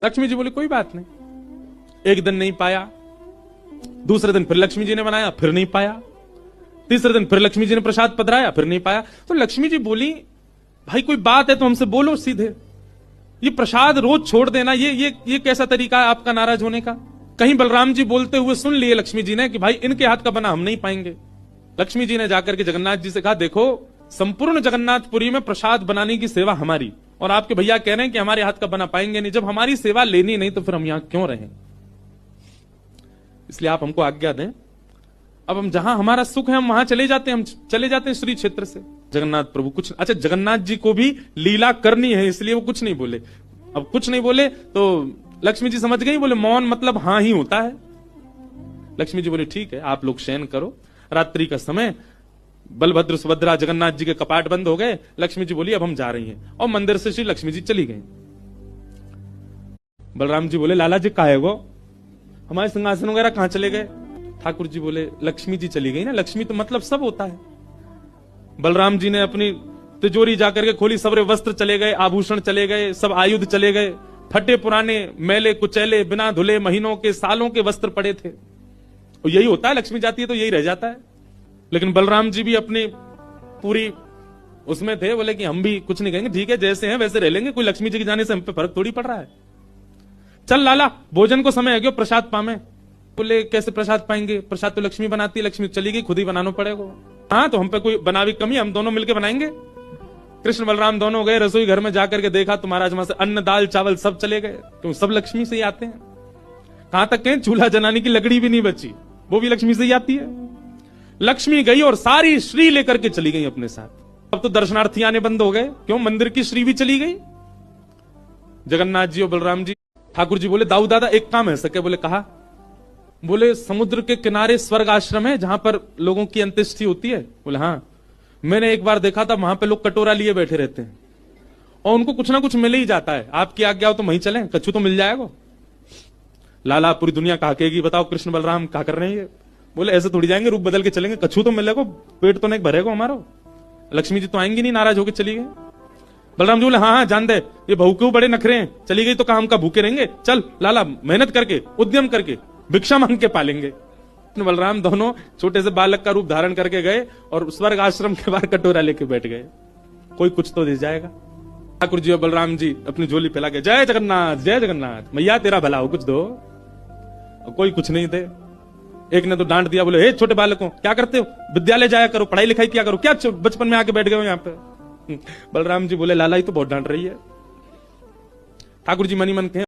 लक्ष्मी जी बोली कोई बात नहीं। एक दिन नहीं पाया, दूसरे दिन फिर लक्ष्मी जी ने बनाया, फिर नहीं पाया, तीसरे दिन फिर लक्ष्मी जी ने प्रसाद पधराया, फिर नहीं पाया। तो लक्ष्मी जी बोली भाई कोई बात है तो हमसे बोलो सीधे, ये प्रसाद रोज छोड़ देना ये कैसा तरीका है आपका नाराज होने का। कहीं बलराम जी बोलते हुए सुन लिए लक्ष्मी जी ने कि भाई इनके हाथ का बना हम नहीं पाएंगे। लक्ष्मी जी ने जाकर के जगन्नाथ जी से कहा देखो संपूर्ण जगन्नाथपुरी में प्रसाद बनाने की सेवा हमारी, और आपके भैया कह रहे हैं कि हमारे हाथ का बना पाएंगे नहीं। जब हमारी सेवा लेनी नहीं तो फिर हम यहां क्यों रहें, इसलिए आप हमको आज्ञा दें। अब हम जहां हमारा सुख है हम वहां चले जाते हैं, हम चले जाते हैं श्री क्षेत्र से। जगन्नाथ प्रभु कुछ अच्छा, जगन्नाथ जी को भी लीला करनी है इसलिए वो कुछ नहीं बोले। अब कुछ नहीं बोले तो लक्ष्मी जी समझ गई, बोले मौन मतलब हां ही होता है। लक्ष्मी जी बोले ठीक है आप लोग शयन करो। रात्रि का समय, बलभद्र सुभद्रा जगन्नाथ जी के कपाट बंद हो गए। लक्ष्मी जी बोली अब हम जा रही हैं, और मंदिर से श्री लक्ष्मी जी चली गई। बलराम जी बोले लाला जी काहे गो, हमारे सिंहासन वगैरह कहां चले गए। ठाकुर जी बोले लक्ष्मी जी चली गई ना, लक्ष्मी तो मतलब सब होता है। बलराम जी ने अपनी तिजोरी जाकर के खोली, सबरे वस्त्र चले गए, आभूषण चले गए, सब आयुध चले गए, फटे पुराने मैले कुचैले बिना धुले महीनों के सालों के वस्त्र पड़े थे। और यही होता है, लक्ष्मी जाती है तो यही रह जाता है। लेकिन बलराम जी भी अपनी पूरी उसमें थे, बोले कि हम भी कुछ नहीं कहेंगे, ठीक है जैसे हैं वैसे रह लेंगे, कोई लक्ष्मी जी के जाने से हम पे फर्क थोड़ी पड़ रहा है। चल लाला भोजन को समय है गयो, प्रसाद पामे। बोले कैसे प्रसाद पाएंगे, प्रसाद तो लक्ष्मी बनाती है, लक्ष्मी चली गई, खुद ही बनाना पड़ेगा। हाँ तो हम पे कोई बनावी कमी, हम दोनों मिलकर बनाएंगे। कृष्ण बलराम दोनों गए रसोई घर में, जाकर के देखा तो महाराज वहां से अन्न दाल चावल सब चले गए, क्यों सब लक्ष्मी से ही आते हैं। कहां तक कहें चूल्हा जलाने की लकड़ी भी नहीं बची, वो भी लक्ष्मी से ही आती है। लक्ष्मी गई और सारी श्री लेकर के चली गई अपने साथ। अब तो दर्शनार्थी आने बंद हो गए, क्यों मंदिर की श्री भी चली गई। जगन्नाथ जी और बलराम जी, ठाकुर जी बोले दाऊ दादा एक काम है सके। बोले कहा, बोले समुद्र के किनारे स्वर्ग आश्रम है जहां पर लोगों की अंत्येष्टि होती है। बोले हाँ, मैंने एक बार देखा था वहां पे लोग कटोरा लिए बैठे रहते हैं और उनको कुछ ना कुछ मिल ही जाता है। आपकी आज्ञा हो तो वहीं चलें, कछु तो मिल जाएगा। लाला पूरी दुनिया कहाकेगी, बताओ कृष्ण बलराम क्या कर रहे हैं। बोले ऐसे थोड़ी जाएंगे, रूप बदल के चलेंगे, कछु तो मिलेगा, पेट तो नहीं भरेगा हमारा। लक्ष्मी जी तो आएंगी नहीं, नाराज होकर चली गई। बलराम जी बोले हाँ हाँ जान दे, ये बहू के बड़े नखरे हैं, चली गई तो काम का भूखे रहेंगे। चल लाला मेहनत करके उद्यम करके भिक्षा मांग के पालेंगे। बलराम दोनों छोटे से बालक का रूप धारण करके गए और स्वर्ग आश्रम के बाहर कटोरा लेके बैठ गए, कोई कुछ तो दे जाएगा। ठाकुर जी और बलराम जी अपनी झोली फैला के जय जगन्नाथ मैया तेरा भला हो, कुछ दो। कोई कुछ नहीं थे। एक ने तो डांट दिया, बोले हे छोटे बालकों क्या करते हो, विद्यालय जाया करो, पढ़ाई लिखाई किया करो, क्या बचपन में आके बैठ गए हो यहाँ पे। बलराम जी बोले लाला ही तो बहुत डांट रही है। ठाकुर जी मनी मन कहे